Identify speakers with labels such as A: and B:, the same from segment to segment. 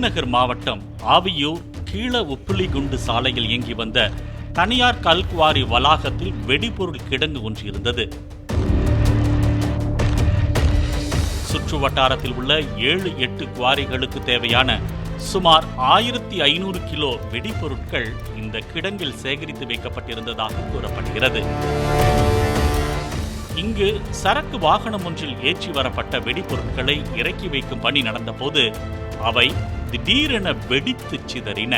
A: விருதுநகர் மாவட்டம் ஆவியூர் கீழ உப்புளிகுண்டு சாலையில் இயங்கி வந்த தனியார் கல்குவாரி வளாகத்தில் வெடிபொருள் கிடங்கு ஒன்று இருந்தது. சுற்று வட்டாரத்தில் உள்ள 7-8 குவாரிகளுக்கு தேவையான சுமார் 1500 கிலோ வெடிபொருட்கள் இந்த கிடங்கில் சேகரித்து வைக்கப்பட்டிருந்ததாக கூறப்படுகிறது. இங்கு சரக்கு வாகனம் ஒன்றில் ஏற்றி வரப்பட்ட வெடிபொருட்களை இறக்கி வைக்கும் பணி நடந்தபோது அவை திடீரென வெடித்து சிதறின.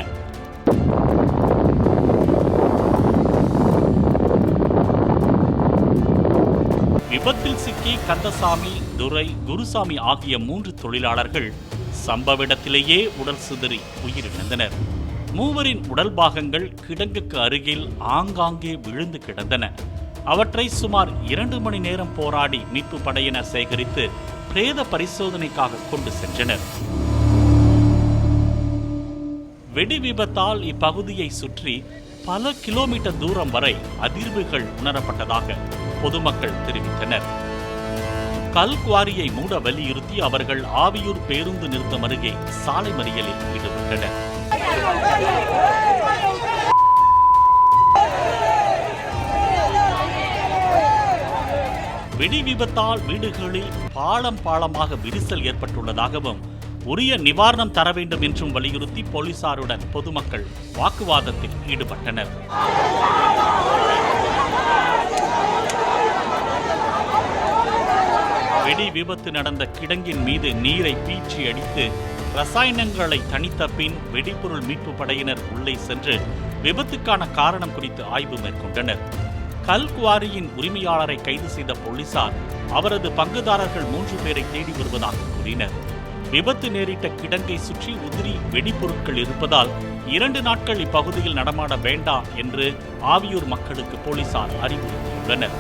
A: விபத்தில் சிக்கி கந்தசாமி, துரை, குருசாமி ஆகிய 3 தொழிலாளர்கள் சம்பவ இடத்திலேயே உடல் சிதறி உயிரிழந்தனர். மூவரின் உடல் பாகங்கள் கிடங்குக்கு அருகில் ஆங்காங்கே விழுந்து கிடந்தன. அவற்றை சுமார் 2 மணி நேரம் போராடி மீட்பு படையினர் சேகரித்து பிரேத பரிசோதனைக்காக கொண்டு சென்றனர். வெடி விபத்தால் இப்பகுதியை சுற்றி பல கிலோமீட்டர் தூரம் வரை அதிர்வுகள் உணரப்பட்டதாக பொதுமக்கள் தெரிவித்தனர். கல்குவாரியை மூட வலியுறுத்தி அவர்கள் ஆவியூர் பேருந்து நிறுத்தம் அருகே சாலை மறியலில் ஈடுபட்டனர். வெடி விபத்தால் வீடுகளில் பாளமாக விரிசல் ஏற்பட்டுள்ளதாகவும் உரிய நிவாரணம் தர வேண்டும் என்றும் வலியுறுத்தி போலீசாருடன் பொதுமக்கள் வாக்குவாதத்தில் ஈடுபட்டனர். வெடி விபத்து நடந்த கிடங்கின் மீது நீரை பீச்சி அடித்து ரசாயனங்களை தணித்த பின் வெடிபொருள் மீட்பு படையினர் உள்ளே சென்று விபத்துக்கான காரணம் குறித்து ஆய்வு மேற்கொண்டனர். கல்குவாரியின் உரிமையாளரை கைது செய்த போலீசார் அவரது பங்குதாரர்கள் 3 பேரை தேடி வருவதாக கூறினர். விபத்து நேரிட்ட கிடங்கை சுற்றி உதிரி வெடிப்பொருட்கள் இருப்பதால் 2 நாட்கள் இப்பகுதியில் நடமாட வேண்டாம் என்று ஆவியூர் மக்களுக்கு போலீசார் அறிவுறுத்தியுள்ளனர்.